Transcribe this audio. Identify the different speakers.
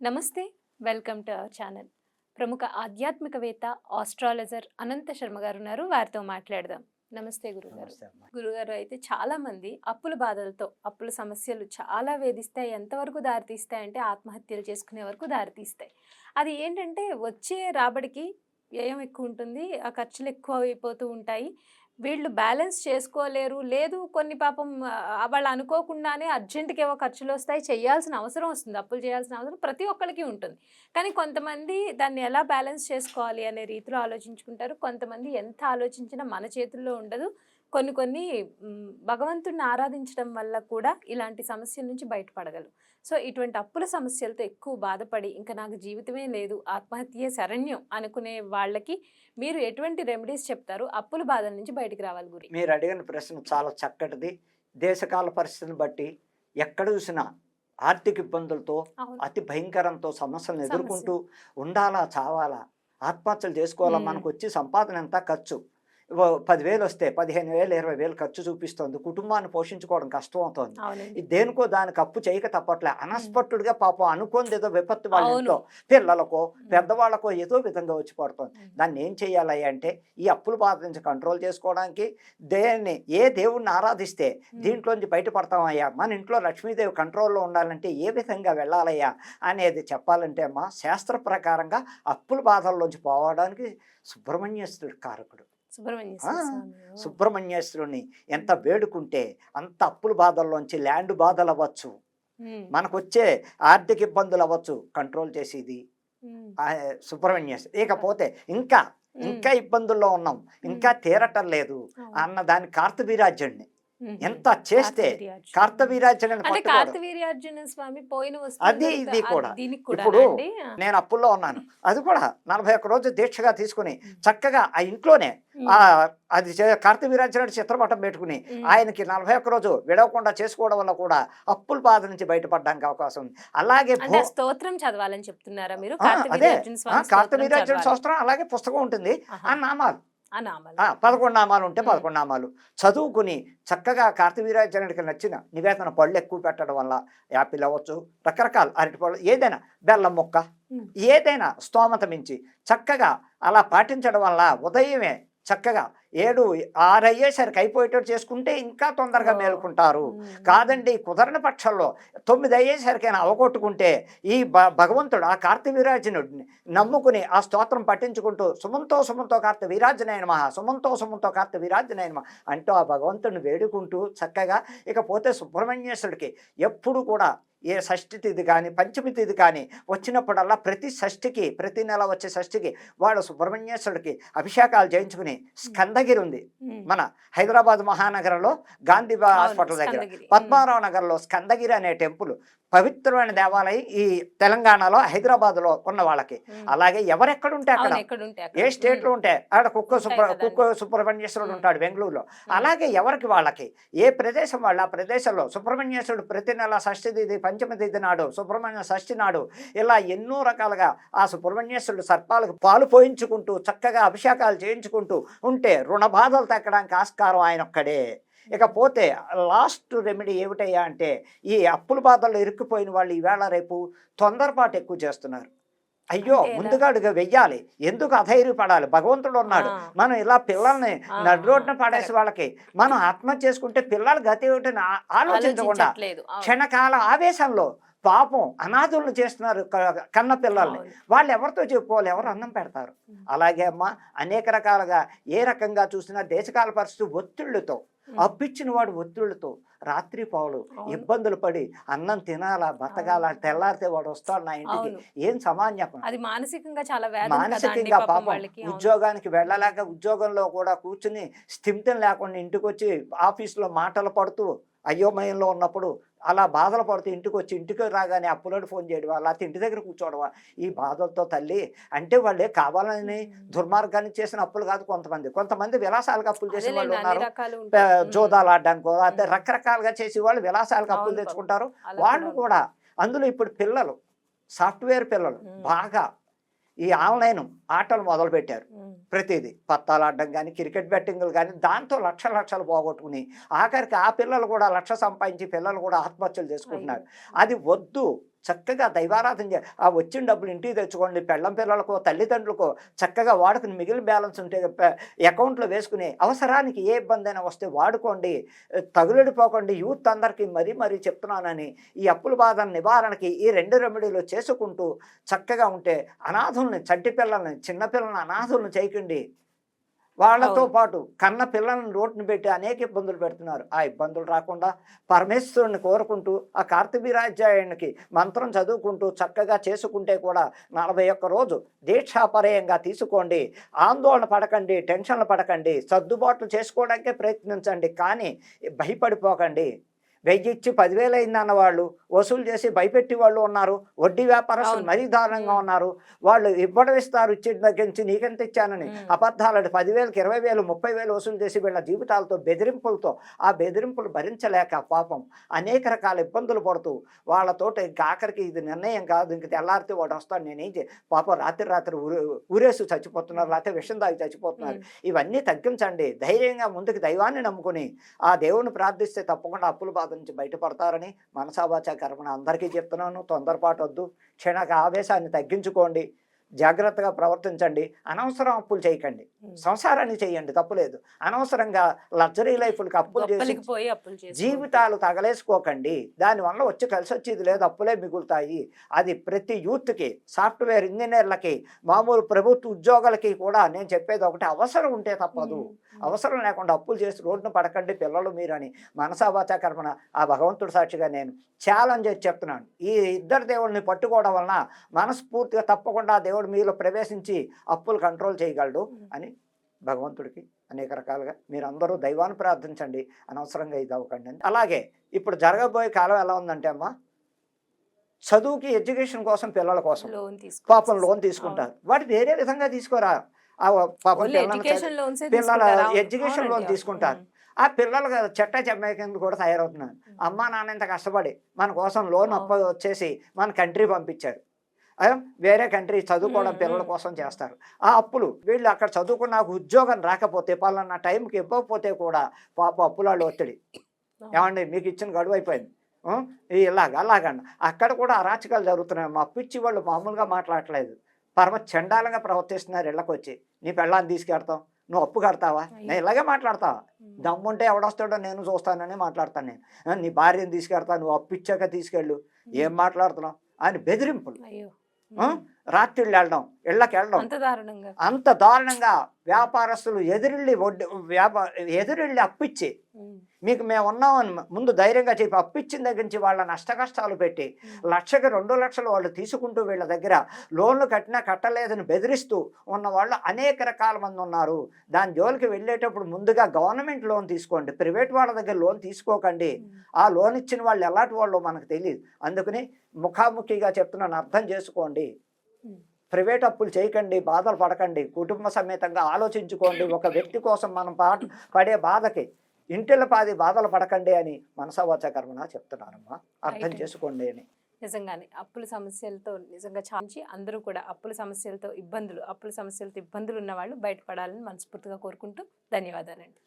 Speaker 1: నమస్తే. Welcome to our channel. ప్రముఖ ఆధ్యాత్మికవేత్త, ఆస్ట్రాలజర్ అనంత శర్మ గారు ఉన్నారు. వారితో మాట్లాడదాం. నమస్తే గురుగారు.
Speaker 2: నమస్తే అమ్మా.
Speaker 1: గురుగారు, అయితే చాలామంది అప్పుల బాధలతో, అప్పుల సమస్యలు చాలా వేధిస్తాయి. ఎంతవరకు దారితీస్తాయంటే ఆత్మహత్యలు చేసుకునే వరకు దారితీస్తాయి. అది ఏంటంటే వచ్చే రాబడికి వ్యయం ఎక్కువ ఉంటుంది. ఆ ఖర్చులు ఎక్కువ అయిపోతూ ఉంటాయి. వీళ్ళు బ్యాలెన్స్ చేసుకోలేరు. లేదు, కొన్ని పాపం వాళ్ళు అనుకోకుండానే అర్జెంట్‌గా ఏవో ఖర్చులొస్తాయి. చేయాల్సిన అవసరం వస్తుంది. అప్పులు చేయాల్సిన అవసరం ప్రతి ఒక్కళ్ళకి ఉంటుంది. కానీ కొంతమంది దాన్ని ఎలా బ్యాలెన్స్ చేసుకోవాలి అనే రీతిలో ఆలోచించుకుంటారు. కొంతమంది ఎంత ఆలోచించినా మన చేతుల్లో ఉండదు. కొన్ని కొన్ని భగవంతుడిని ఆరాధించడం వల్ల కూడా ఇలాంటి సమస్యల నుంచి బయటపడగలరు. సో, ఇటువంటి అప్పుల సమస్యలతో ఎక్కువ బాధపడి ఇంకా నాకు జీవితమే లేదు, ఆత్మహత్యే శరణ్యం అనుకునే వాళ్ళకి మీరు ఎటువంటి రెమెడీస్ చెప్తారు? అప్పుల బాధల నుంచి బయటికి రావాలి గురి.
Speaker 2: మీరు అడిగిన ప్రశ్న చాలా చక్కటిది. దేశకాల పరిస్థితిని బట్టి ఎక్కడ చూసినా ఆర్థిక ఇబ్బందులతో,
Speaker 1: అవును.
Speaker 2: అతి భయంకరంతో సమస్యలను
Speaker 1: సమస్య.
Speaker 2: ఎదుర్కొంటూ ఉండాలా, చావాలా, ఆత్మహత్యలు చేసుకోవాలా,
Speaker 1: హ్మ్.
Speaker 2: మనకొచ్చే సంపాదన ఎంత ఖర్చు. 10,000 వస్తే 15,000, 20,000 ఖర్చు చూపిస్తోంది. కుటుంబాన్ని పోషించుకోవడం కష్టం అవుతోంది.
Speaker 1: అవునండి.
Speaker 2: ఇది దేనికో దానికి అప్పు చేయక తప్పట్లే. అనస్పట్టుడిగా పాపం అనుకోనిది ఏదో విపత్తు వాళ్ళ
Speaker 1: అవును.
Speaker 2: ఇంట్లో పిల్లలకో,
Speaker 1: హ్మ్.
Speaker 2: పెద్దవాళ్ళకో ఏదో విధంగా వచ్చి పడుతోంది.
Speaker 1: హ్మ్.
Speaker 2: దాన్ని ఏం చేయాలి అంటే, ఈ అప్పుల బాధ నుంచి కంట్రోల్ చేసుకోవడానికి ఏ దేవుడిని ఆరాధిస్తే
Speaker 1: హ్మ్.
Speaker 2: దీంట్లోంచి బయటపడతామయ్యా, మన ఇంట్లో లక్ష్మీదేవి కంట్రోల్‌లో ఉండాలంటే ఏ విధంగా వెళ్ళాలయ్యా అనేది చెప్పాలంటే అమ్మా, శాస్త్ర ప్రకారంగా అప్పుల బాధల్లోంచి పోవడానికి సుబ్రహ్మణ్యేశ్వరుడు కారకుడు. ఆ!
Speaker 1: సుబ్రహ్మణ్యేశ్వర స్వామి. ఓహ్!
Speaker 2: సుబ్రహ్మణ్యేశ్వరుని ఎంత వేడుకుంటే అంత అప్పుల బాధల్లోంచి, ల్యాండ్ బాధలవ్వచ్చు,
Speaker 1: హ్మ్.
Speaker 2: మనకొచ్చే ఆర్థిక ఇబ్బందులవ్వచ్చు, కంట్రోల్ చేసేది
Speaker 1: హ్మ్.
Speaker 2: సుబ్రహ్మణ్యేశ్వరుడు. ఇకపోతే ఇంకా,
Speaker 1: హ్మ్.
Speaker 2: ఇంకా ఇబ్బందుల్లో ఉన్నాం,
Speaker 1: హ్మ్.
Speaker 2: ఇంకా తీరటం లేదు
Speaker 1: అవును.
Speaker 2: అన్న దాన్ని కార్తవీర్యార్జునుడిని
Speaker 1: హుహు.
Speaker 2: ఎంత చేస్తే
Speaker 1: కార్తవీర్యార్జున. హ్మ్.
Speaker 2: కార్తవీర్యార్జునుడిని
Speaker 1: అంటే
Speaker 2: పట్టుకోవడం.
Speaker 1: కార్తవీర్యార్జున స్వామి పోయిన
Speaker 2: అది
Speaker 1: వస్తువులు
Speaker 2: ఇది కూడా.
Speaker 1: దీనికి కూడానా
Speaker 2: ఇప్పుడు
Speaker 1: అండి? ఆ!
Speaker 2: నేను అప్పుల్లో ఉన్నాను. అది కూడా 41 రోజులు దీక్షగా తీసుకొని
Speaker 1: హ్మ్.
Speaker 2: చక్కగా ఆ ఇంట్లోనే
Speaker 1: హ్మ్.
Speaker 2: అది కార్తవీర్యార్జునుడి చిత్రపటం పెట్టుకుని
Speaker 1: హ్మ్.
Speaker 2: ఆయనకి 41 రోజు విడవకుండా చేసుకోవడం వల్ల కూడా అప్పుల బాధ నుంచి బయటపడడానికి అవకాశం ఉంది. అలాగే
Speaker 1: అంటే ఆ స్తోత్రం చదవాలని చెప్తున్నారా మీరు?
Speaker 2: అదే
Speaker 1: కార్తవీర్యార్జున స్వామి స్తోత్రం
Speaker 2: కార్తవీర్యార్జున
Speaker 1: చదవాలి.
Speaker 2: శాస్త్రం అలాగే పుస్తకం ఉంటుంది.
Speaker 1: ఆహా!
Speaker 2: ఆ నామాలు
Speaker 1: ఆ నామాలు.
Speaker 2: 11 నామాలు ఉంటే
Speaker 1: హ్మ్.
Speaker 2: 11 నామాలు చదువుకుని చక్కగా కార్తవీర్యార్జునుడికి నచ్చిన నివేదన పళ్ళు ఎక్కువ పెట్టడం వల్ల యాపిల్ అవ్వచ్చు, రకరకాల అరటిపళ్ళు, ఏదైనా బెల్లం ముక్క,
Speaker 1: హ్మ్.
Speaker 2: ఏదైనా స్తోమత మించి చక్కగా అలా పాటించడం వల్ల ఉదయమే చక్కగా 7, 6 అయ్యేసరికి అయిపోయేటట్టు చేసుకుంటే ఇంకా తొందరగా
Speaker 1: ఓహ్!
Speaker 2: మేలుకుంటారు.
Speaker 1: హ్మ్. హ్మ్.
Speaker 2: కాదండి కుదరని పక్షంలో 9 అయ్యేసరికైనా అవగొట్టుకుంటే ఈ భగవంతుడు ఆ కార్తవీర్యార్జునుడిని నమ్ముకుని ఆ స్తోత్రం పఠించుకుంటూ సుమంతో సుమంతో కార్తవీర్యార్జునాయ నమః, సుమంతో సుమంతో కార్తవీర్యార్జునాయ నమః అంటూ ఆ భగవంతుడిని వేడుకుంటూ చక్కగా, ఇకపోతే సుబ్రహ్మణ్యేశ్వరుడికి ఎప్పుడు కూడా ఏ షష్ఠి తిథి కానీ, పంచమి తిథి కానీ వచ్చినప్పుడల్లా ప్రతి షష్ఠికి, ప్రతి నెల వచ్చే షష్ఠికి వాడు సుబ్రహ్మణ్యేశ్వరుడికి అభిషేకాలు చేయించుకుని,
Speaker 1: హ్మ్.
Speaker 2: స్కందగిరి ఉంది
Speaker 1: హ్మ్.
Speaker 2: మన హైదరాబాద్ మహానగరంలో గాంధీ
Speaker 1: అవును.
Speaker 2: హాస్పిటల్ దగ్గర,
Speaker 1: స్కందగిరి. హ్మ్.
Speaker 2: పద్మారావు నగర్లో స్కందగిరి అనే టెంపుల్ పవిత్రమైన
Speaker 1: హ్మ్.
Speaker 2: దేవాలయం ఈ తెలంగాణలో, హైదరాబాద్లో ఉన్న వాళ్ళకి.
Speaker 1: హ్మ్.
Speaker 2: అలాగే ఎవరెక్కడుంటే అక్కడ,
Speaker 1: అవును. ఎక్కడుంటే అక్కడ.
Speaker 2: ఏ
Speaker 1: హ్మ్.
Speaker 2: స్టేట్లో ఉంటే అక్కడ
Speaker 1: ఉంటాయి కదండీ.
Speaker 2: సుబ్రహ్మణ్యేశ్వరుడు
Speaker 1: హ్మ్.
Speaker 2: ఉంటాడు బెంగళూరులో.
Speaker 1: హ్మ్.
Speaker 2: అలాగే ఎవరికి వాళ్ళకి ఏ ప్రదేశం వాళ్ళు ఆ ప్రదేశంలో సుబ్రహ్మణ్యేశ్వరుడు ప్రతి నెల షష్ఠి తిథి, పంచమి తిథి నాడు, సుబ్రహ్మణ్య షష్ఠి నాడు ఇలా ఎన్నో రకాలుగా ఆ సుబ్రహ్మణ్యేశ్వరుడు సర్పాలకు పాలు పోయించుకుంటూ చక్కగా అభిషేకాలు చేయించుకుంటూ ఉంటే రుణ బాధలు తగ్గడానికి ఆస్కారం ఆయనొక్కడే. ఇకపోతే లాస్ట్ రెమెడీ ఏమిటయ్యా అంటే, ఈ అప్పుల బాధల్లో ఇరుక్కుపోయిన వాళ్ళు ఈవేళ రేపు తొందరపాటు ఎక్కువ చేస్తున్నారు. అయ్యో,
Speaker 1: అంటే ఎలా?
Speaker 2: ముందుగా అడుగు వెయ్యాలి, ఎందుకు అధైర్యపడాలి, భగవంతుడు ఉన్నాడు.
Speaker 1: ఆ!
Speaker 2: మనం ఇలా పిల్లల్ని
Speaker 1: ఆ!
Speaker 2: నడి
Speaker 1: ఆ!
Speaker 2: రోడ్డున పడేసి
Speaker 1: కరెక్ట్.
Speaker 2: వాళ్ళకి మనం ఆత్మహత్య చేసుకుంటే పిల్లల గతి ఏమిటని ఆలోచించకుండా
Speaker 1: ఆలోచించట్లేదు. అవును.
Speaker 2: క్షణకాల ఆవేశంలో పాపం అనాథులను చేస్తున్నారు కన్న పిల్లల్ని.
Speaker 1: అవును.
Speaker 2: వాళ్ళు ఎవరితో చెప్పుకోవాలి, ఎవరు
Speaker 1: హ్మ్.
Speaker 2: అన్నం పెడతారు.
Speaker 1: హ్మ్.
Speaker 2: అలాగే అమ్మ, అనేక రకాలుగా ఏ రకంగా చూసినా దేశకాల పరిస్థితి ఒత్తిళ్ళతో,
Speaker 1: హ్మ్.
Speaker 2: అప్పిచ్చిన వాడు ఒత్తిళ్ళతో రాత్రి పగలు
Speaker 1: అవును.
Speaker 2: ఇబ్బందులు పడి అన్నం తినాలా,
Speaker 1: అవును.
Speaker 2: బతకాలా, తెల్లారితే వాడు వస్తాడు నా ఇంటికి,
Speaker 1: అవును.
Speaker 2: ఏం సమాన్యపం.
Speaker 1: అది మానసికంగా చాలా వేదన కదా అండి
Speaker 2: మానసికంగా
Speaker 1: పాపం
Speaker 2: పాపం
Speaker 1: వాళ్ళకి. అవును.
Speaker 2: ఉద్యోగానికి
Speaker 1: హ్మ్.
Speaker 2: వెళ్ళలేక ఉద్యోగంలో కూడా కూర్చుని స్థిమితం లేకుండా ఇంటికొచ్చి ఆఫీసులో మాటలు పడుతూ అయోమయంలో ఉన్నప్పుడు అలా బాధలు పడుతూ ఇంటికొచ్చి, ఇంటికి రాగానే అప్పులోడు ఫోన్ చేయడమా, లేకపోతే ఇంటి దగ్గర కూర్చోవడమా, ఈ బాధలతో తల్లి. అంటే వాళ్ళే కావాలని
Speaker 1: హ్మ్.
Speaker 2: దుర్మార్గాన్ని చేసిన అప్పులు కాదు కొంతమంది. కొంతమంది విలాసాలకు అప్పులు చేసిన వాళ్ళు
Speaker 1: అదేలెండి. అన్ని
Speaker 2: ఉన్నారు.
Speaker 1: రకాలు ఉంటాయి. హ్మ్.
Speaker 2: జోదాలు ఆడడానికో అంటే
Speaker 1: హ్మ్.
Speaker 2: రకరకాలుగా చేసి వాళ్ళు విలాసాలకు అప్పులు
Speaker 1: అవును పాపం.
Speaker 2: తెచ్చుకుంటారు.
Speaker 1: అలా కూడా
Speaker 2: వాళ్ళు
Speaker 1: ఉంటారు.
Speaker 2: కూడా అందులో ఇప్పుడు పిల్లలు, సాఫ్ట్‌వేర్ పిల్లలు
Speaker 1: హ్మ్.
Speaker 2: బాగా ఈ ఆన్‌లైన్ ఆటలు మొదలుపెట్టారు.
Speaker 1: హ్మ్.
Speaker 2: ప్రతీదీ పత్తాలాడడం గానీ, క్రికెట్ బెట్టింగులు గానీ, దాంతో లక్షలు లక్షలు పోగొట్టుకుని, ఆఖరికి ఆ పిల్లలు కూడా లక్ష సంపాదించి పిల్లలు కూడా ఆత్మహత్యలు
Speaker 1: అయ్యో!
Speaker 2: చేసుకుంటున్నారు.
Speaker 1: హ్మ్.
Speaker 2: అది వద్దు. చక్కగా దైవారాధన ఆ వచ్చిన డబ్బులు ఇంటికి తెచ్చుకోండి, పెళ్ళం పిల్లలకో తల్లిదండ్రులకో చక్కగా వాడుకుని మిగిలిన బ్యాలెన్స్ ఉంటే అకౌంట్లో వేసుకుని అవసరానికి ఏ ఇబ్బంది అయినా వస్తే వాడుకోండి. తగులడిపోకండి. యూత్ అందరికీ మరీ మరీ చెప్తున్నానని ఈ అప్పుల బాధ నివారణకి ఈ 2 రెమెడీలు చేసుకుంటూ చక్కగా ఉంటే అనాథుల్ని, చంటి పిల్లల్ని, చిన్నపిల్లల్ని అనాథుల్ని చేయకండి. వాళ్ళతో పాటు కన్న పిల్లల్ని రోడ్డున పెట్టి అనేక ఇబ్బందులు పెడుతున్నారు. ఆ ఇబ్బందులు రాకుండా పరమేశ్వరుని కోరుకుంటూ ఆ కార్తవీర్యాధ్యాయునికి మంత్రం చదువుకుంటూ చక్కగా చేసుకుంటే కూడా 41 రోజు దీక్షాపరయంగా తీసుకోండి. ఆందోళన పడకండి, టెన్షన్లు పడకండి, సర్దుబాట్లు చేసుకోవడానికే ప్రయత్నించండి. కానీ భయపడిపోకండి. 1000 ఇచ్చి 10,000 అయిందన్న వాళ్ళు వసూలు చేసి భయపెట్టి వాళ్ళు ఉన్నారు. వడ్డీ వ్యాపారస్తులు మరీ దారుణంగా ఉన్నారు. వాళ్ళు ఇవ్వడం ఇస్తారు, ఇచ్చిన దగ్గర నుంచి నీకెంత ఇచ్చానని అబద్ధాలు 10,000కి 20,000 30,000 వసూలు చేసి వీళ్ళ జీవితాలతో బెదిరింపులతో ఆ బెదిరింపులు భరించలేక పాపం అనేక రకాల ఇబ్బందులు పడుతూ వాళ్ళతోటి ఇంకా ఆఖరికి ఇది నిర్ణయం కాదు, ఇంక తెల్లారితే వాడు వస్తాడు, నేనేం పాపం రాత్రి ఊరేసు చచ్చిపోతున్నారు, లేకపోతే విషం తాగి చచ్చిపోతున్నారు. ఇవన్నీ తగ్గించండి. ధైర్యంగా ముందుకు దైవాన్ని నమ్ముకుని ఆ దేవుని ప్రార్థిస్తే తప్పకుండా అప్పుల బాధ నుంచి బయటపడతారని మనసావాచ కర్మణ అందరికీ చెప్తున్నాను. తొందరపాటు వద్దు, క్షణక ఆవేశాన్ని తగ్గించుకోండి, జాగ్రత్తగా ప్రవర్తించండి. అనవసరం అప్పులు చేయకండి. సంసారాన్ని చేయండి, తప్పులేదు. అనవసరంగా లగ్జరీ లైఫ్లకు అప్పులు చేసి జీవితాలు తగలేసుకోకండి. దానివల్ల వచ్చి కలిసి వచ్చేది లేదు, అప్పులే మిగులుతాయి. అది ప్రతి యూత్కి, సాఫ్ట్వేర్ ఇంజనీర్లకి, మామూలు ప్రభుత్వ ఉద్యోగులకి కూడా నేను చెప్పేది ఒకటి, అవసరం ఉంటే తప్పదు. అవసరం లేకుండా అప్పులు చేసి రోడ్డున పడకండి పిల్లలు మీరని మనసావాచ కర్మణ ఆ భగవంతుడి సాక్షిగా నేను ఛాలెంజ్ చేసి చెప్తున్నాను. ఈ ఇద్దరు దేవుడిని పట్టుకోవడం వలన మనస్ఫూర్తిగా తప్పకుండా దేవుడు మీలో ప్రవేశించి అప్పులు కంట్రోల్ చేయగలడు అని భగవంతుడికి అనేక రకాలుగా మీరందరూ దైవాన్ని ప్రార్థించండి. అనవసరంగా ఇది అవ్వకండి. అలాగే ఇప్పుడు జరగబోయే కాలం ఎలా ఉందంటే అమ్మా, చదువుకి ఎడ్యుకేషన్ కోసం పిల్లల కోసం పాపం లోన్ తీసుకుంటారు. వాటి వేరే విధంగా తీసుకోరా. ఆ పాపం పిల్లల ఎడ్యుకేషన్ లోన్ తీసుకుంటారు. ఆ పిల్లలు చెట్ట చెమ్మాయి కింద కూడా తయారవుతున్నారు. అమ్మా నాన్న ఇంత కష్టపడి మన కోసం లోన్ అప్పు వచ్చేసి మన కంట్రీ పంపించారు. వేరే కంట్రీ చదువుకోవడం పిల్లల కోసం చేస్తారు. ఆ అప్పులు వీళ్ళు అక్కడ చదువుకున్న ఉద్యోగం రాకపోతే పలానా టైంకి ఇవ్వకపోతే కూడా పాప అప్పులాళ్ళు ఒత్తిడి. ఏమండి మీకు ఇచ్చిన గడువు అయిపోయింది, అలాగండి. అక్కడ కూడా అరాచకాలు జరుగుతున్నాయి. మా అప్పు ఇచ్చి వాళ్ళు మామూలుగా మాట్లాడట్లేదు, పరమ చండాలంగా ప్రవర్తిస్తున్నారు. ఇళ్ళకి వచ్చి నీ పెళ్ళాన్ని తీసుకెడతాం, నువ్వు అప్పు కడతావా, నేను ఇలాగే మాట్లాడతావా, దమ్ముంటే ఎవడొస్తాడో నేను చూస్తానని మాట్లాడతాను నేను. నీ భార్యను తీసుకెడతా, నువ్వు అప్పు ఇచ్చాక తీసుకెళ్ళు, ఏం మాట్లాడుతున్నావు అని బెదిరింపులు. రాత్రిళ్ళు వెళ్ళడం, ఇళ్ళకి వెళ్ళడం, అంత దారుణంగా వ్యాపారస్తులు ఎదురిళ్ళి అప్పిచ్చి మీకు మేము ఉన్నామని ముందు ధైర్యంగా చెప్పి అప్పిచ్చిన దగ్గర నుంచి వాళ్ళ నష్ట కష్టాలు పెట్టి 1,00,000కి 2 లక్షలు వాళ్ళు తీసుకుంటూ వీళ్ళ దగ్గర లోన్లు కట్టినా కట్టలేదని బెదిరిస్తూ ఉన్న వాళ్ళు అనేక రకాల మంది ఉన్నారు. దాని జోలికి వెళ్ళేటప్పుడు ముందుగా గవర్నమెంట్ లోన్ తీసుకోండి, ప్రైవేట్ వాళ్ళ దగ్గర లోన్ తీసుకోకండి. ఆ లోన్ ఇచ్చిన వాళ్ళు ఎలాంటి వాళ్ళు మనకు తెలియదు. అందుకని ముఖాముఖిగా చెప్తున్నాను, అర్థం చేసుకోండి. ప్రైవేట్ అప్పులు చేయకండి, బాధలు పడకండి, కుటుంబ సమేతంగా ఆలోచించుకోండి. ఒక వ్యక్తి కోసం మనం పడే బాధకి ఇంటిల పాది బాధలు పడకండి అని మనసావాచ కర్మణ చెప్తున్నానమ్మా, అర్థం చేసుకోండి అని.
Speaker 1: నిజంగానే అప్పుల సమస్యలతో నిజంగా చాంచి అందరూ కూడా అప్పుల సమస్యలతో ఇబ్బందులు ఉన్న వాళ్ళు బయటపడాలని మనస్ఫూర్తిగా కోరుకుంటూ ధన్యవాదాలండి.